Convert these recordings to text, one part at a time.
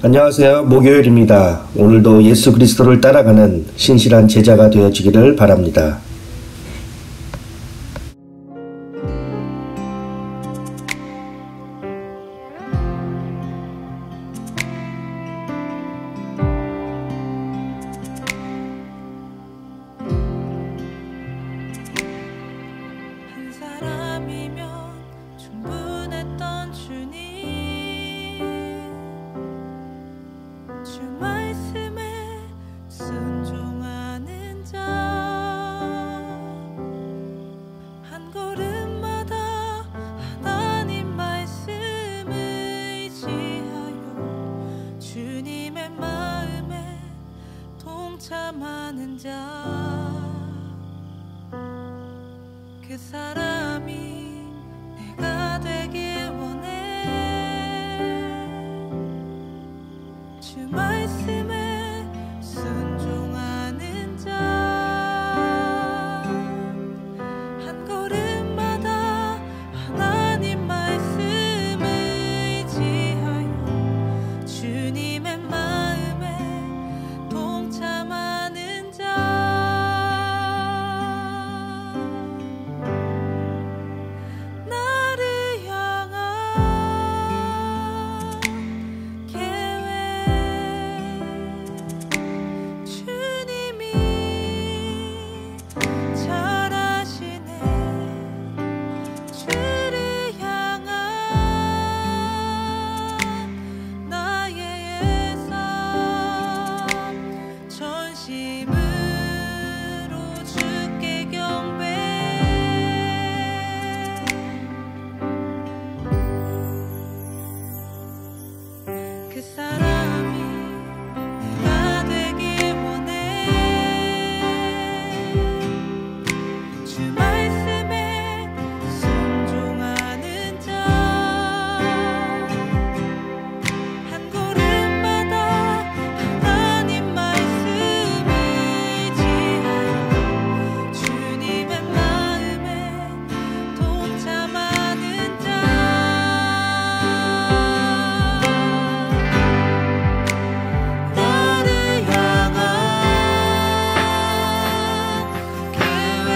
안녕하세요. 목요일입니다. 오늘도 예수 그리스도를 따라가는 신실한 제자가 되어지기를 바랍니다. 참아는 자, 그 사람이 내가 되길 원해. 주 말씀에 순종하는 자, 한 걸음마다 하나님 말씀 의지하여 주님의 마음에 동참하는 자, 나를 향한 계획 주님이 잘 아시네. 주를 향한 나의 예산 전심으로 주께 경배. 그 사람이 내가 되길 원해. 주 말씀에 순종하는 자, 한 걸음마다 하나님 말씀 의지하여 주님의 마음에 동참하는 자, 나를 향한 계획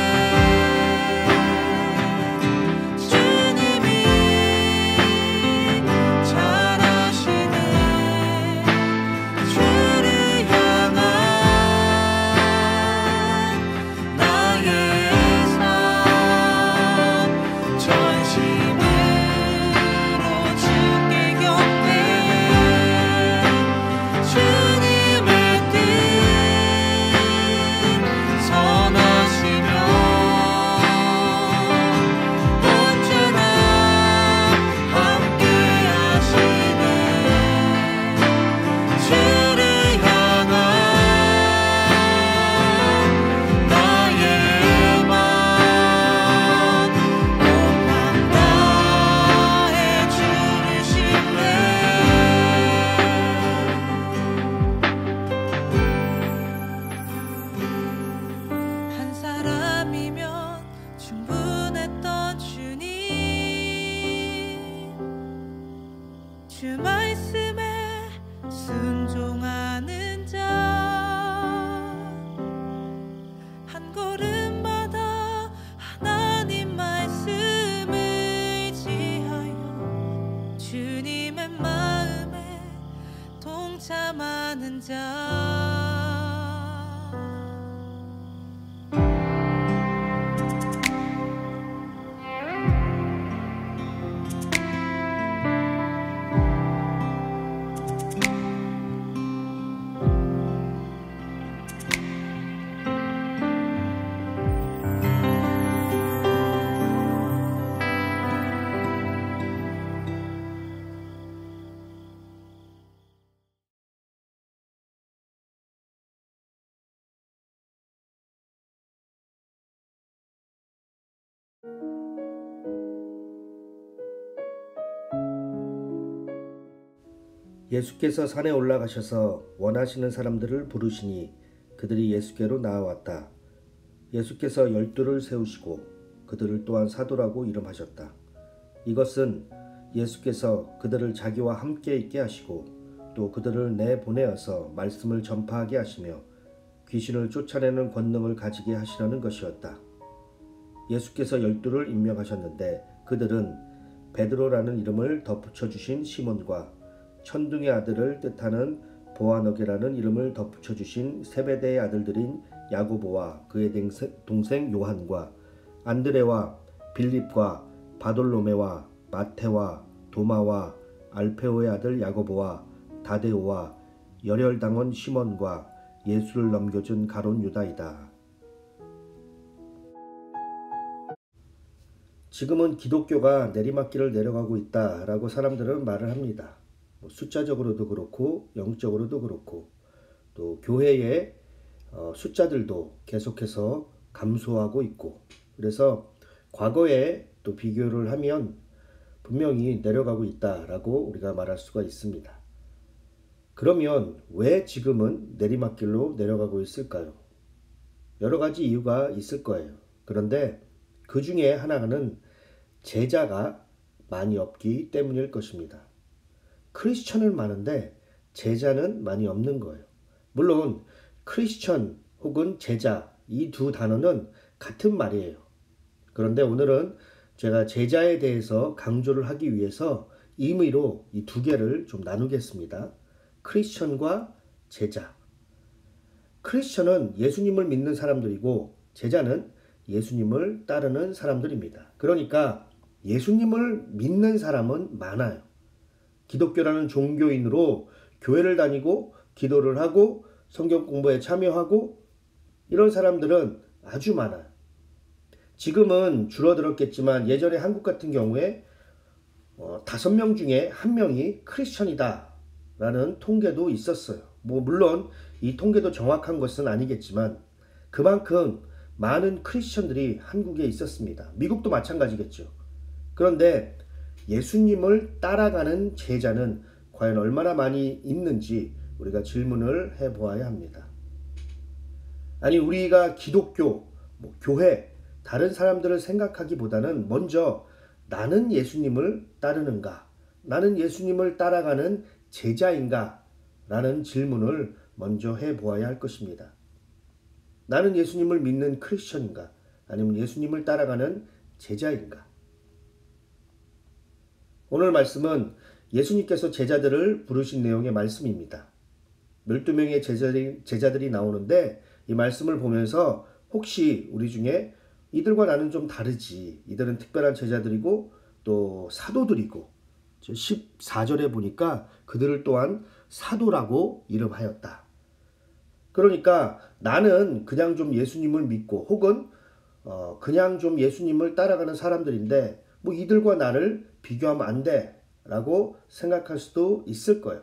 주님이 잘 아시네. 주를 향한 나의 삶 전심으로 주께 경배. 주님의 뜻 선하시며 언제나 함께 하시네. 주를 향한 나의 맘 온 맘 다해 주를 신뢰. 한 사람이면 충분했던 주님, 주 말씀에 순종하는 자, 한 걸음마다 하나님 말씀 의지하여 주님의 마음에 동참하는 자. 예수께서 산에 올라가셔서 원하시는 사람들을 부르시니 그들이 예수께로 나아왔다. 예수께서 12를 세우시고 그들을 또한 사도라고 이름하셨다. 이것은 예수께서 그들을 자기와 함께 있게 하시고 또 그들을 내보내어서 말씀을 전파하게 하시며 귀신을 쫓아내는 권능을 가지게 하시려는 것이었다. 예수께서 12를 임명하셨는데 그들은 베드로라는 이름을 덧붙여 주신 시몬과 천둥의 아들을 뜻하는 보아너게라는 이름을 덧붙여 주신 세베대의 아들들인 야고보와 그의 동생 요한과 안드레와 빌립과 바돌로메와 마테와 도마와 알페오의 아들 야고보와 다데오와 열혈당원 시몬과 예수를 넘겨준 가론 유다이다. 지금은 기독교가 내리막길을 내려가고 있다라고 사람들은 말을 합니다. 숫자적으로도 그렇고 영적으로도 그렇고 또 교회의 숫자들도 계속해서 감소하고 있고, 그래서 과거에 또 비교를 하면 분명히 내려가고 있다라고 우리가 말할 수가 있습니다. 그러면 왜 지금은 내리막길로 내려가고 있을까요? 여러 가지 이유가 있을 거예요. 그런데 그 중에 하나는 제자가 많이 없기 때문일 것입니다. 크리스천은 많은데 제자는 많이 없는 거예요. 물론 크리스천 혹은 제자 이 두 단어는 같은 말이에요. 그런데 오늘은 제가 제자에 대해서 강조를 하기 위해서 임의로 이 두 개를 좀 나누겠습니다. 크리스천과 제자. 크리스천은 예수님을 믿는 사람들이고 제자는 예수님을 따르는 사람들입니다. 그러니까 예수님을 믿는 사람은 많아요. 기독교라는 종교인으로 교회를 다니고 기도를 하고 성경 공부에 참여하고 이런 사람들은 아주 많아요. 지금은 줄어들었겠지만 예전에 한국 같은 경우에 5명 중에 1명이 크리스천이다 라는 통계도 있었어요. 물론 이 통계도 정확한 것은 아니겠지만 그만큼 많은 크리스천들이 한국에 있었습니다. 미국도 마찬가지겠죠. 그런데 예수님을 따라가는 제자는 과연 얼마나 많이 있는지 우리가 질문을 해보아야 합니다. 아니, 우리가 기독교, 교회, 다른 사람들을 생각하기보다는 먼저 나는 예수님을 따르는가? 나는 예수님을 따라가는 제자인가? 라는 질문을 먼저 해보아야 할 것입니다. 나는 예수님을 믿는 크리스천인가? 아니면 예수님을 따라가는 제자인가? 오늘 말씀은 예수님께서 제자들을 부르신 내용의 말씀입니다. 12명의 제자들이 나오는데 이 말씀을 보면서 혹시 우리 중에 이들과 나는 좀 다르지, 이들은 특별한 제자들이고 또 사도들이고 14절에 보니까 그들을 또한 사도라고 이름하였다. 그러니까 나는 그냥 좀 예수님을 믿고 혹은 그냥 좀 예수님을 따라가는 사람들인데 이들과 나를 비교하면 안 돼 라고 생각할 수도 있을 거예요.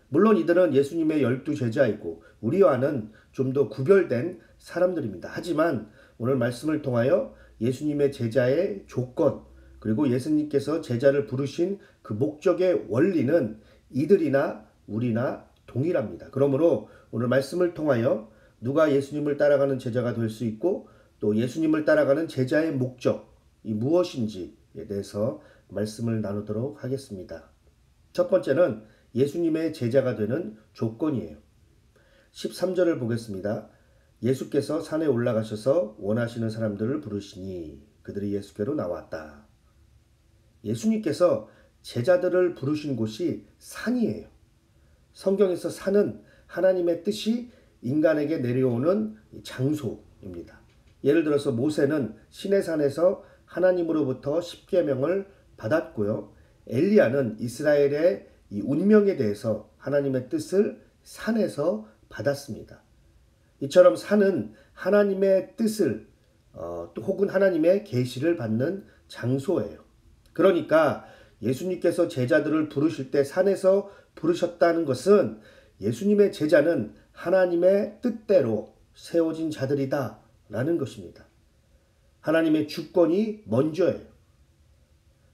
물론 이들은 예수님의 12제자이고 우리와는 좀 더 구별된 사람들입니다. 하지만 오늘 말씀을 통하여 예수님의 제자의 조건, 그리고 예수님께서 제자를 부르신 그 목적의 원리는 이들이나 우리나 동일합니다. 그러므로 오늘 말씀을 통하여 누가 예수님을 따라가는 제자가 될 수 있고 또 예수님을 따라가는 제자의 목적이 무엇인지에 대해서 말씀을 나누도록 하겠습니다. 첫 번째는 예수님의 제자가 되는 조건이에요. 13절을 보겠습니다. 예수께서 산에 올라가셔서 원하시는 사람들을 부르시니 그들이 예수께로 나왔다. 예수님께서 제자들을 부르신 곳이 산이에요. 성경에서 산은 하나님의 뜻이 인간에게 내려오는 장소입니다. 예를 들어서 모세는 시내산에서 하나님으로부터 십계명을 받았고요. 엘리야는 이스라엘의 이 운명에 대해서 하나님의 뜻을 산에서 받았습니다. 이처럼 산은 하나님의 뜻을 또 혹은 하나님의 계시를 받는 장소예요. 그러니까 예수님께서 제자들을 부르실 때 산에서 부르셨다는 것은 예수님의 제자는 하나님의 뜻대로 세워진 자들이다 라는 것입니다. 하나님의 주권이 먼저예요.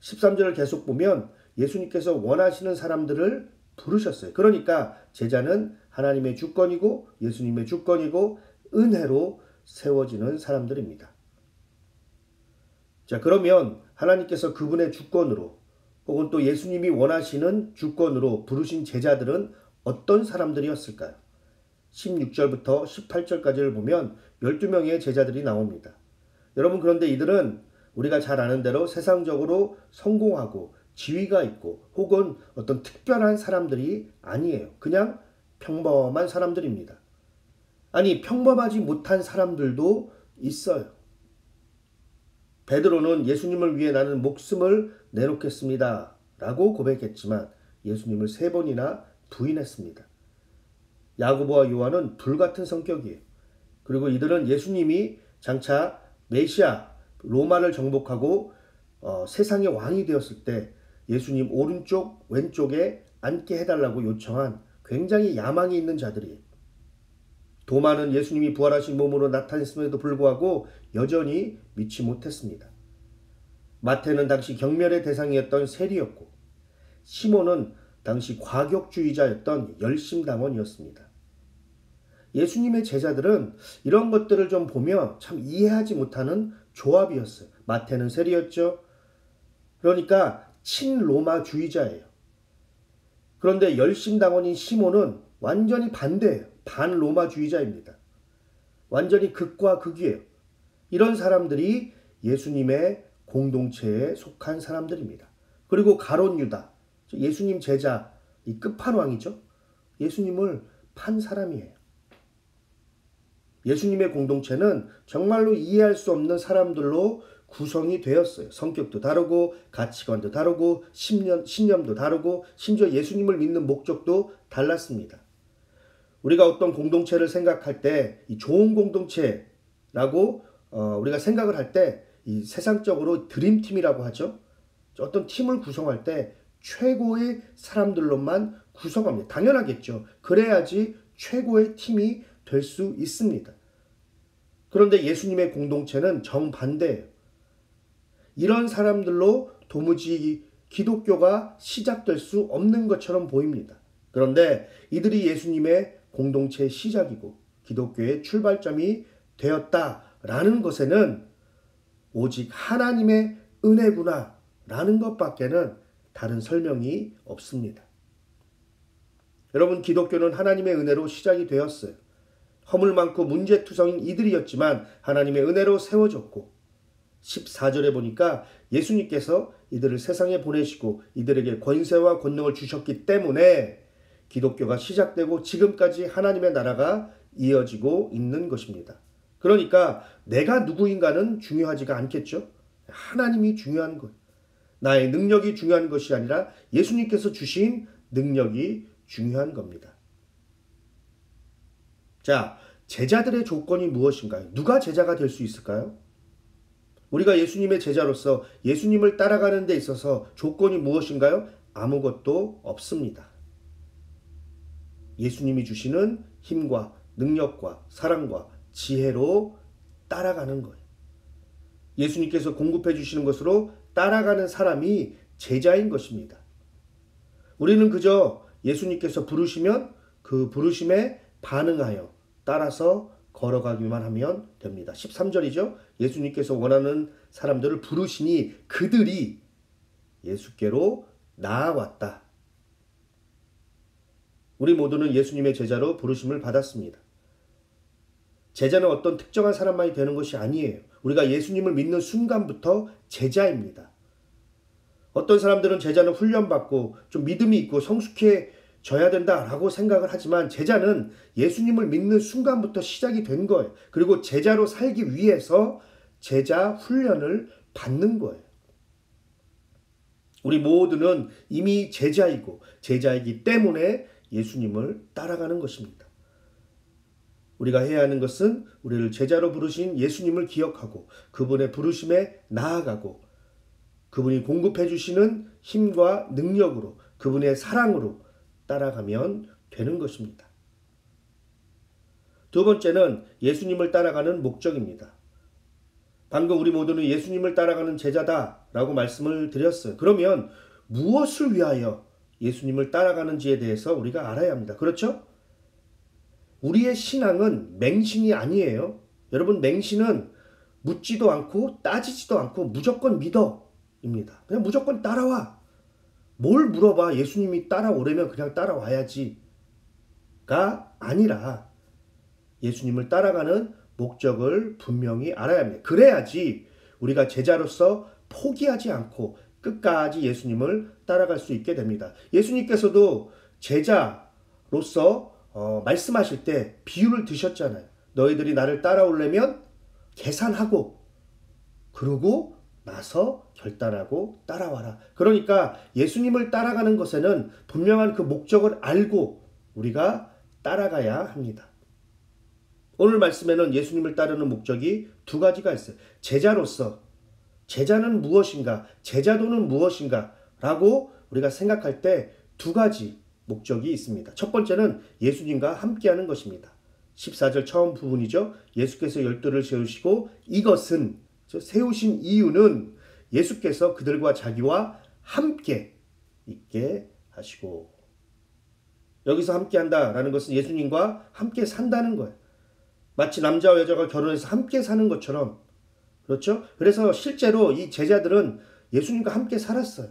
13절을 계속 보면 예수님께서 원하시는 사람들을 부르셨어요. 그러니까 제자는 하나님의 주권이고 예수님의 주권이고 은혜로 세워지는 사람들입니다. 자, 그러면 하나님께서 그분의 주권으로 혹은 또 예수님이 원하시는 주권으로 부르신 제자들은 어떤 사람들이었을까요? 16절부터 18절까지를 보면 12명의 제자들이 나옵니다. 여러분, 그런데 이들은 우리가 잘 아는 대로 세상적으로 성공하고 지위가 있고 혹은 어떤 특별한 사람들이 아니에요. 그냥 평범한 사람들입니다. 아니, 평범하지 못한 사람들도 있어요. 베드로는 예수님을 위해 나는 목숨을 내놓겠습니다 라고 고백했지만 예수님을 3번이나 부인했습니다. 야고보와 요한은 불같은 성격이에요. 그리고 이들은 예수님이 장차 메시아 로마를 정복하고 세상의 왕이 되었을 때 예수님 오른쪽 왼쪽에 앉게 해달라고 요청한 굉장히 야망이 있는 자들이에요. 도마는 예수님이 부활하신 몸으로 나타냈음에도 불구하고 여전히 믿지 못했습니다. 마태는 당시 경멸의 대상이었던 세리였고 시몬은 당시 과격주의자였던 열심당원이었습니다. 예수님의 제자들은 이런 것들을 좀 보며 참 이해하지 못하는 조합이었어요. 마태는 세리였죠. 그러니까 친로마주의자예요. 그런데 열심당원인 시몬은 완전히 반대예요. 반로마주의자입니다. 완전히 극과 극이에요. 이런 사람들이 예수님의 공동체에 속한 사람들입니다. 그리고 가롯 유다, 예수님 제자, 이 끝판왕이죠. 예수님을 판 사람이에요. 예수님의 공동체는 정말로 이해할 수 없는 사람들로 구성이 되었어요. 성격도 다르고 가치관도 다르고 신념도 다르고 심지어 예수님을 믿는 목적도 달랐습니다. 우리가 어떤 공동체를 생각할 때 이 좋은 공동체라고 우리가 생각을 할 때 이 세상적으로 드림팀이라고 하죠. 어떤 팀을 구성할 때 최고의 사람들로만 구성합니다. 당연하겠죠. 그래야지 최고의 팀이 될 수 있습니다. 그런데 예수님의 공동체는 정반대예요. 이런 사람들로 도무지 기독교가 시작될 수 없는 것처럼 보입니다. 그런데 이들이 예수님의 공동체의 시작이고 기독교의 출발점이 되었다라는 것에는 오직 하나님의 은혜구나 라는 것밖에는 다른 설명이 없습니다. 여러분, 기독교는 하나님의 은혜로 시작이 되었어요. 허물 많고 문제투성인 이들이었지만 하나님의 은혜로 세워졌고 14절에 보니까 예수님께서 이들을 세상에 보내시고 이들에게 권세와 권능을 주셨기 때문에 기독교가 시작되고 지금까지 하나님의 나라가 이어지고 있는 것입니다. 그러니까 내가 누구인가는 중요하지가 않겠죠. 하나님이 중요한 것. 나의 능력이 중요한 것이 아니라 예수님께서 주신 능력이 중요한 겁니다. 자, 제자들의 조건이 무엇인가요? 누가 제자가 될 수 있을까요? 우리가 예수님의 제자로서 예수님을 따라가는 데 있어서 조건이 무엇인가요? 아무것도 없습니다. 예수님이 주시는 힘과 능력과 사랑과 지혜로 따라가는 거예요. 예수님께서 공급해 주시는 것으로 따라가는 사람이 제자인 것입니다. 우리는 그저 예수님께서 부르시면 그 부르심에 반응하여 따라서 걸어가기만 하면 됩니다. 13절이죠. 예수님께서 원하는 사람들을 부르시니 그들이 예수께로 나아왔다. 우리 모두는 예수님의 제자로 부르심을 받았습니다. 제자는 어떤 특정한 사람만이 되는 것이 아니에요. 우리가 예수님을 믿는 순간부터 제자입니다. 어떤 사람들은 제자는 훈련받고 좀 믿음이 있고 성숙해져야 된다라고 생각을 하지만 제자는 예수님을 믿는 순간부터 시작이 된 거예요. 그리고 제자로 살기 위해서 제자 훈련을 받는 거예요. 우리 모두는 이미 제자이고 제자이기 때문에 예수님을 따라가는 것입니다. 우리가 해야 하는 것은 우리를 제자로 부르신 예수님을 기억하고 그분의 부르심에 나아가고 그분이 공급해 주시는 힘과 능력으로 그분의 사랑으로 따라가면 되는 것입니다. 두 번째는 예수님을 따라가는 목적입니다. 방금 우리 모두는 예수님을 따라가는 제자다라고 말씀을 드렸어요. 그러면 무엇을 위하여 예수님을 따라가는지에 대해서 우리가 알아야 합니다. 그렇죠? 우리의 신앙은 맹신이 아니에요. 여러분, 맹신은 묻지도 않고 따지지도 않고 무조건 믿어입니다. 그냥 무조건 따라와. 뭘 물어봐. 예수님이 따라오려면 그냥 따라와야지가 아니라 예수님을 따라가는 목적을 분명히 알아야 합니다. 그래야지 우리가 제자로서 포기하지 않고 끝까지 예수님을 따라갈 수 있게 됩니다. 예수님께서도 제자로서 말씀하실 때 비유를 드셨잖아요. 너희들이 나를 따라오려면 계산하고 그러고 나서 결단하고 따라와라. 그러니까 예수님을 따라가는 것에는 분명한 그 목적을 알고 우리가 따라가야 합니다. 오늘 말씀에는 예수님을 따르는 목적이 두 가지가 있어요. 제자로서 제자는 무엇인가? 제자도는 무엇인가? 라고 우리가 생각할 때 두 가지 목적이 있습니다. 첫 번째는 예수님과 함께하는 것입니다. 14절 처음 부분이죠. 예수께서 열두를 세우시고 이것은 세우신 이유는 예수께서 그들과 자기와 함께 있게 하시고 여기서 함께한다라는 것은 예수님과 함께 산다는 거예요. 마치 남자와 여자가 결혼해서 함께 사는 것처럼 그렇죠? 그래서 실제로 이 제자들은 예수님과 함께 살았어요.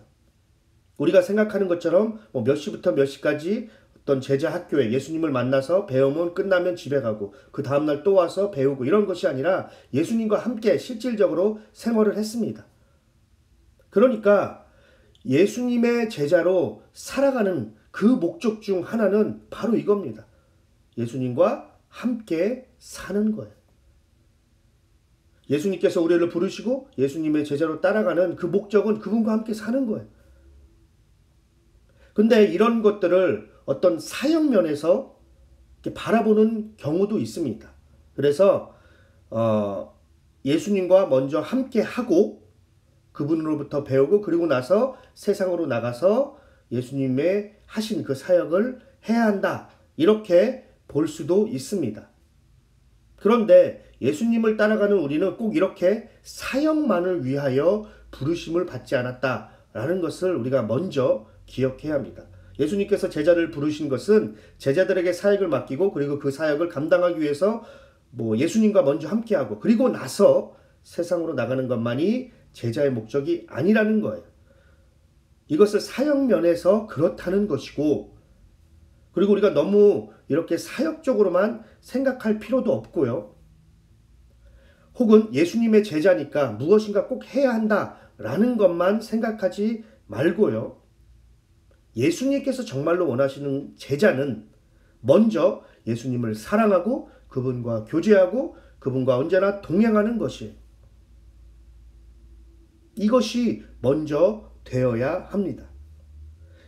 우리가 생각하는 것처럼 몇 시부터 몇 시까지 어떤 제자 학교에 예수님을 만나서 배우면 끝나면 집에 가고 그 다음날 또 와서 배우고 이런 것이 아니라 예수님과 함께 실질적으로 생활을 했습니다. 그러니까 예수님의 제자로 살아가는 그 목적 중 하나는 바로 이겁니다. 예수님과 함께 사는 거예요. 예수님께서 우리를 부르시고 예수님의 제자로 따라가는 그 목적은 그분과 함께 사는 거예요. 근데 이런 것들을 어떤 사역면에서 바라보는 경우도 있습니다. 그래서 예수님과 먼저 함께 하고 그분으로부터 배우고 그리고 나서 세상으로 나가서 예수님의 하신 그 사역을 해야 한다. 이렇게 볼 수도 있습니다. 그런데 예수님을 따라가는 우리는 꼭 이렇게 사역만을 위하여 부르심을 받지 않았다라는 것을 우리가 먼저 기억해야 합니다. 예수님께서 제자를 부르신 것은 제자들에게 사역을 맡기고 그리고 그 사역을 감당하기 위해서 예수님과 먼저 함께하고 그리고 나서 세상으로 나가는 것만이 제자의 목적이 아니라는 거예요. 이것을 사역면에서 그렇다는 것이고 그리고 우리가 너무 이렇게 사역적으로만 생각할 필요도 없고요. 혹은 예수님의 제자니까 무엇인가 꼭 해야 한다라는 것만 생각하지 말고요. 예수님께서 정말로 원하시는 제자는 먼저 예수님을 사랑하고 그분과 교제하고 그분과 언제나 동행하는 것이에요. 이것이 먼저 되어야 합니다.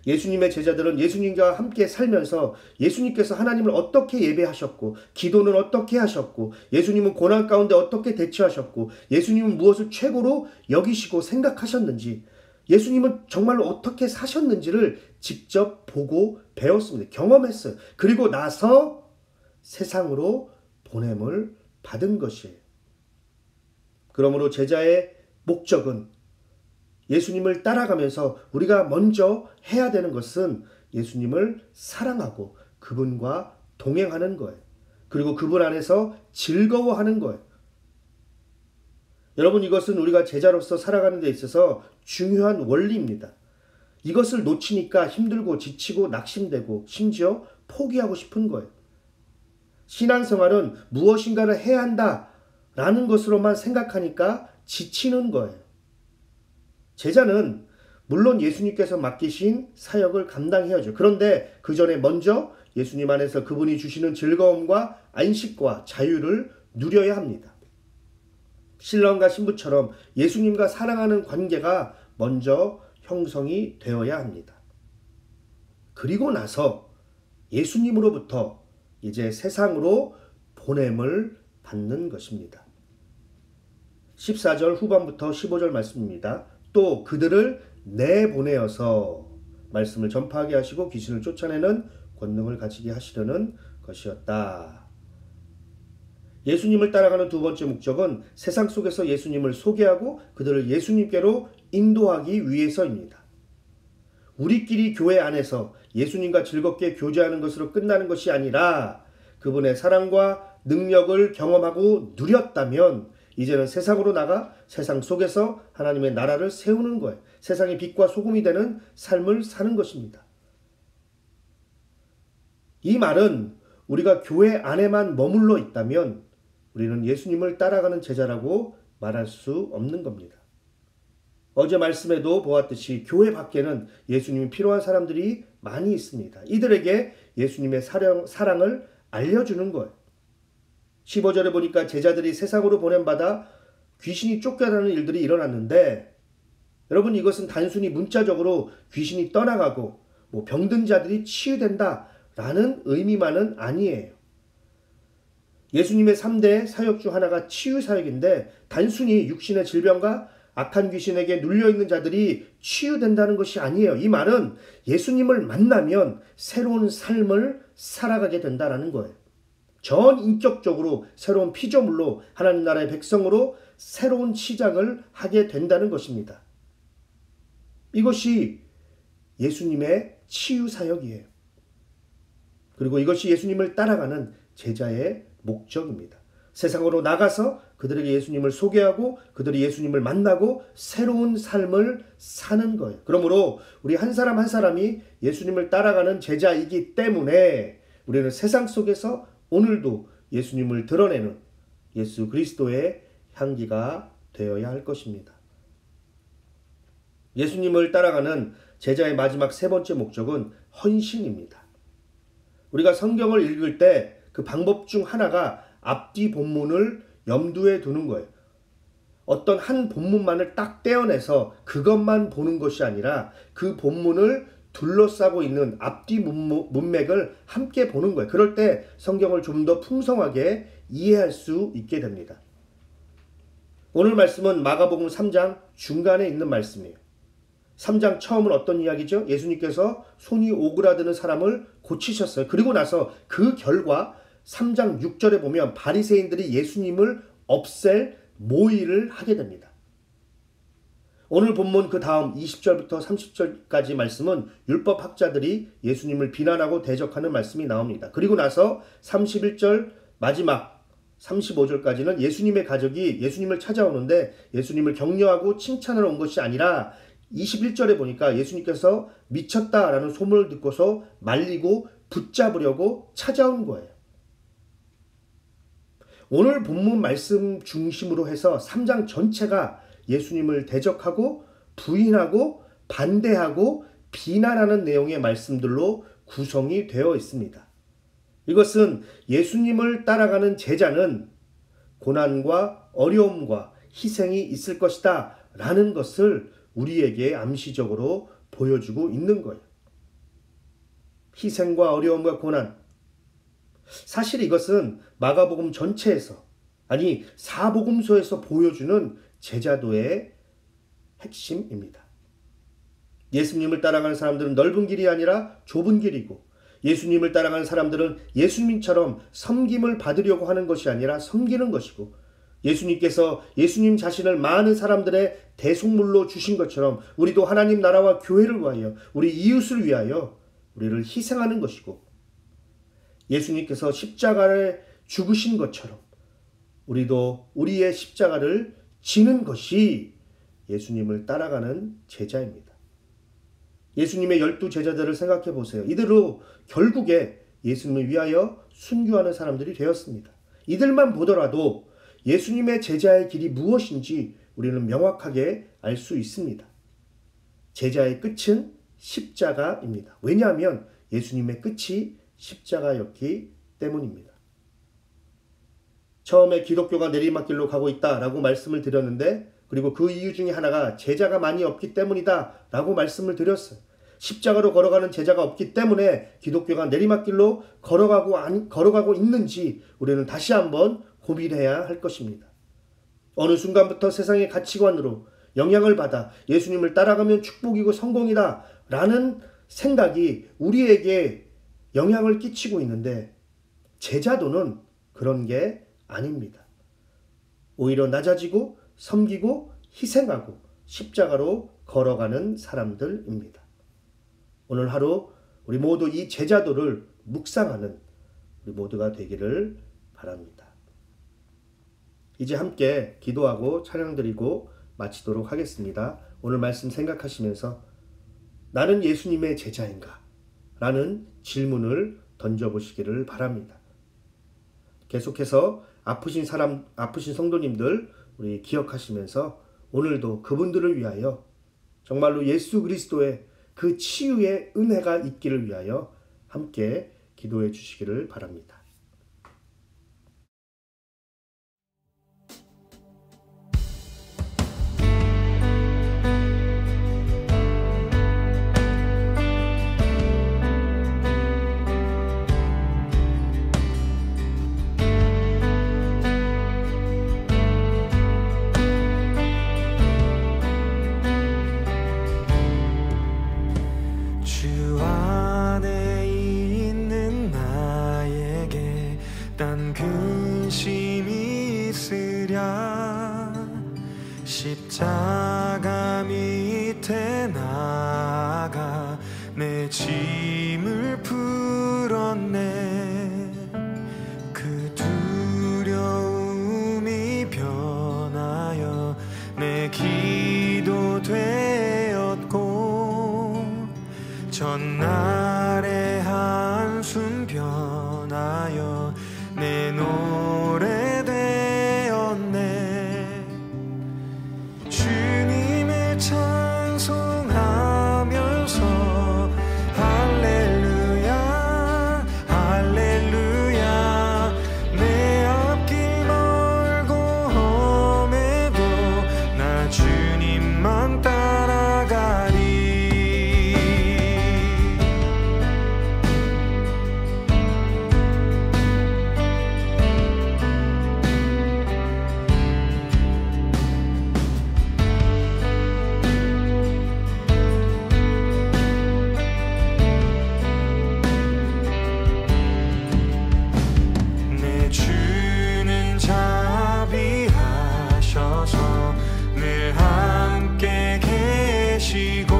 예수님의 제자들은 예수님과 함께 살면서 예수님께서 하나님을 어떻게 예배하셨고 기도는 어떻게 하셨고 예수님은 고난 가운데 어떻게 대처하셨고 예수님은 무엇을 최고로 여기시고 생각하셨는지 예수님은 정말로 어떻게 사셨는지를 직접 보고 배웠습니다. 경험했어요. 그리고 나서 세상으로 보냄을 받은 것이에요. 그러므로 제자의 목적은 예수님을 따라가면서 우리가 먼저 해야 되는 것은 예수님을 사랑하고 그분과 동행하는 거예요. 그리고 그분 안에서 즐거워하는 거예요. 여러분 이것은 우리가 제자로서 살아가는 데 있어서 중요한 원리입니다. 이것을 놓치니까 힘들고 지치고 낙심되고 심지어 포기하고 싶은 거예요. 신앙생활은 무엇인가를 해야 한다라는 것으로만 생각하니까 지치는 거예요. 제자는 물론 예수님께서 맡기신 사역을 감당해야죠. 그런데 그 전에 먼저 예수님 안에서 그분이 주시는 즐거움과 안식과 자유를 누려야 합니다. 신랑과 신부처럼 예수님과 사랑하는 관계가 먼저 형성이 되어야 합니다. 그리고 나서 예수님으로부터 이제 세상으로 보냄을 받는 것입니다. 14절 후반부터 15절 말씀입니다. 또 그들을 내보내어서 말씀을 전파하게 하시고 귀신을 쫓아내는 권능을 가지게 하시려는 것이었다. 예수님을 따라가는 두 번째 목적은 세상 속에서 예수님을 소개하고 그들을 예수님께로 인도하기 위해서입니다. 우리끼리 교회 안에서 예수님과 즐겁게 교제하는 것으로 끝나는 것이 아니라 그분의 사랑과 능력을 경험하고 누렸다면 이제는 세상으로 나가 세상 속에서 하나님의 나라를 세우는 거예요. 세상의 빛과 소금이 되는 삶을 사는 것입니다. 이 말은 우리가 교회 안에만 머물러 있다면 우리는 예수님을 따라가는 제자라고 말할 수 없는 겁니다. 어제 말씀에도 보았듯이 교회 밖에는 예수님이 필요한 사람들이 많이 있습니다. 이들에게 예수님의 사랑을 알려주는 거예요. 15절에 보니까 제자들이 세상으로 보냄받아 귀신이 쫓겨나는 일들이 일어났는데, 여러분, 이것은 단순히 문자적으로 귀신이 떠나가고 병든 자들이 치유된다 라는 의미만은 아니에요. 예수님의 3대 사역 중 하나가 치유 사역인데, 단순히 육신의 질병과 악한 귀신에게 눌려있는 자들이 치유된다는 것이 아니에요. 이 말은 예수님을 만나면 새로운 삶을 살아가게 된다는 거예요. 전 인격적으로 새로운 피조물로 하나님 나라의 백성으로 새로운 시작을 하게 된다는 것입니다. 이것이 예수님의 치유 사역이에요. 그리고 이것이 예수님을 따라가는 제자의 목적입니다. 세상으로 나가서 그들에게 예수님을 소개하고 그들이 예수님을 만나고 새로운 삶을 사는 거예요. 그러므로 우리 한 사람 한 사람이 예수님을 따라가는 제자이기 때문에 우리는 세상 속에서 오늘도 예수님을 드러내는 예수 그리스도의 향기가 되어야 할 것입니다. 예수님을 따라가는 제자의 마지막 세 번째 목적은 헌신입니다. 우리가 성경을 읽을 때 그 방법 중 하나가 앞뒤 본문을 염두에 두는 거예요. 어떤 한 본문만을 딱 떼어내서 그것만 보는 것이 아니라 그 본문을 둘러싸고 있는 앞뒤 문맥을 함께 보는 거예요. 그럴 때 성경을 좀 더 풍성하게 이해할 수 있게 됩니다. 오늘 말씀은 마가복음 3장 중간에 있는 말씀이에요. 3장 처음은 어떤 이야기죠? 예수님께서 손이 오그라드는 사람을 고치셨어요. 그리고 나서 그 결과 3장 6절에 보면 바리새인들이 예수님을 없앨 모의를 하게 됩니다. 오늘 본문 그 다음 20절부터 30절까지 말씀은 율법학자들이 예수님을 비난하고 대적하는 말씀이 나옵니다. 그리고 나서 31절 마지막 35절까지는 예수님의 가족이 예수님을 찾아오는데 예수님을 격려하고 칭찬하러 온 것이 아니라 21절에 보니까 예수님께서 미쳤다라는 소문을 듣고서 말리고 붙잡으려고 찾아온 거예요. 오늘 본문 말씀 중심으로 해서 3장 전체가 예수님을 대적하고 부인하고 반대하고 비난하는 내용의 말씀들로 구성이 되어 있습니다. 이것은 예수님을 따라가는 제자는 고난과 어려움과 희생이 있을 것이다 라는 것을 우리에게 암시적으로 보여주고 있는 거예요. 희생과 어려움과 고난. 사실 이것은 마가복음 전체에서, 아니 사복음서에서 보여주는 제자도의 핵심입니다. 예수님을 따라가는 사람들은 넓은 길이 아니라 좁은 길이고, 예수님을 따라가는 사람들은 예수님처럼 섬김을 받으려고 하는 것이 아니라 섬기는 것이고, 예수님께서 예수님 자신을 많은 사람들의 대속물로 주신 것처럼 우리도 하나님 나라와 교회를 위하여, 우리 이웃을 위하여 우리를 희생하는 것이고, 예수님께서 십자가를 죽으신 것처럼 우리도 우리의 십자가를 지는 것이 예수님을 따라가는 제자입니다. 예수님의 12 제자들을 생각해 보세요. 이들로 결국에 예수님을 위하여 순교하는 사람들이 되었습니다. 이들만 보더라도 예수님의 제자의 길이 무엇인지 우리는 명확하게 알 수 있습니다. 제자의 끝은 십자가입니다. 왜냐하면 예수님의 끝이 십자가였기 때문입니다. 처음에 기독교가 내리막길로 가고 있다라고 말씀을 드렸는데, 그리고 그 이유 중에 하나가 제자가 많이 없기 때문이다 라고 말씀을 드렸어요. 십자가로 걸어가는 제자가 없기 때문에 기독교가 내리막길로 걸어가고 있는지 우리는 다시 한번 고민해야 할 것입니다. 어느 순간부터 세상의 가치관으로 영향을 받아 예수님을 따라가면 축복이고 성공이다 라는 생각이 우리에게 영향을 끼치고 있는데, 제자도는 그런 게 아닙니다. 오히려 낮아지고 섬기고 희생하고 십자가로 걸어가는 사람들입니다. 오늘 하루 우리 모두 이 제자도를 묵상하는 우리 모두가 되기를 바랍니다. 이제 함께 기도하고 찬양드리고 마치도록 하겠습니다. 오늘 말씀 생각하시면서 나는 예수님의 제자인가? 라는 질문을 던져보시기를 바랍니다. 계속해서 아프신 성도님들 우리 기억하시면서 오늘도 그분들을 위하여 정말로 예수 그리스도의 그 치유의 은혜가 있기를 위하여 함께 기도해 주시기를 바랍니다. 주 안에 있는 나에게 딴 근심이 있으랴 십자가 밑에 나가 내 짐을 풀었네 그 두려움이 변하여 내 기도 되었고 전날의 한숨 변하여 내 노래 되었네 주님을 찬송하면서 할렐루야 할렐루야 내 앞길 멀고 험해도 나 주님만 따라가리 내 주는 자비하셔서 늘 함께 계시고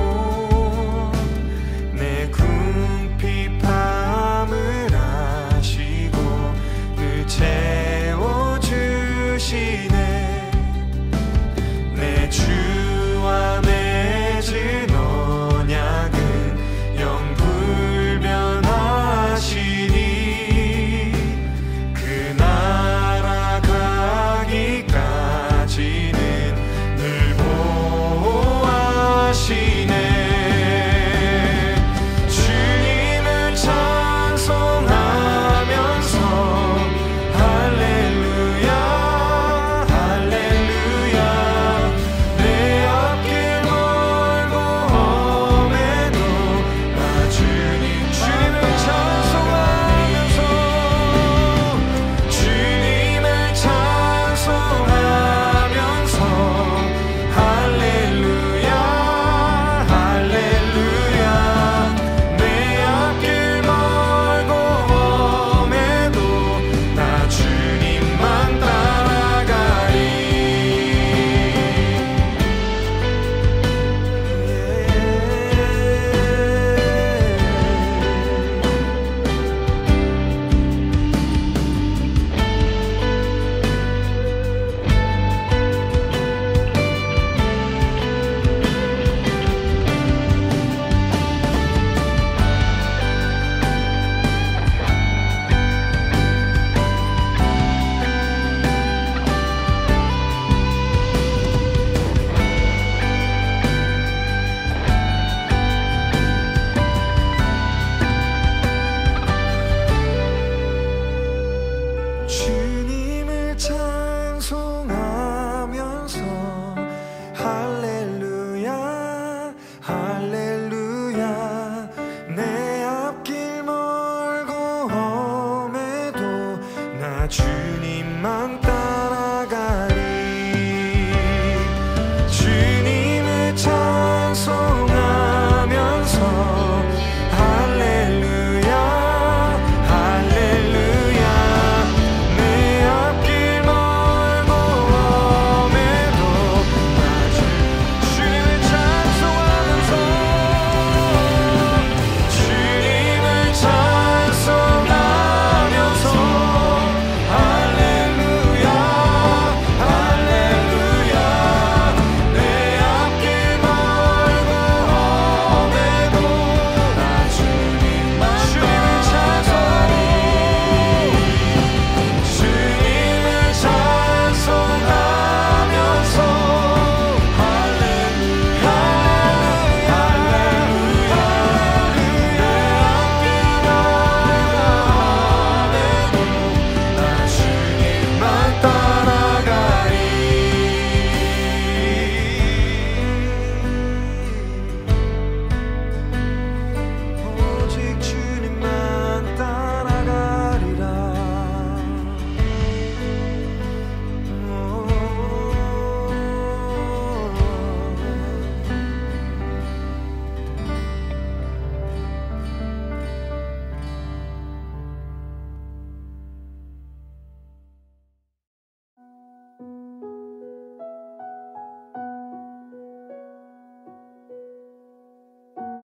내 궁핍함을 아시고 늘 채워주시네 내 주와 맺은 언약은 영불변하시니 그 나라 가기까지는 늘 보호하시네 주님을 찬송하면서 할렐루야 할렐루야 내 앞길 멀고 험해도 나 주님을 찬송하면서 주님을 찬송하면서 할렐루야 할렐루야 내 앞길 멀고 험해도 나 주님만 따라가리 주님을 찬송하면서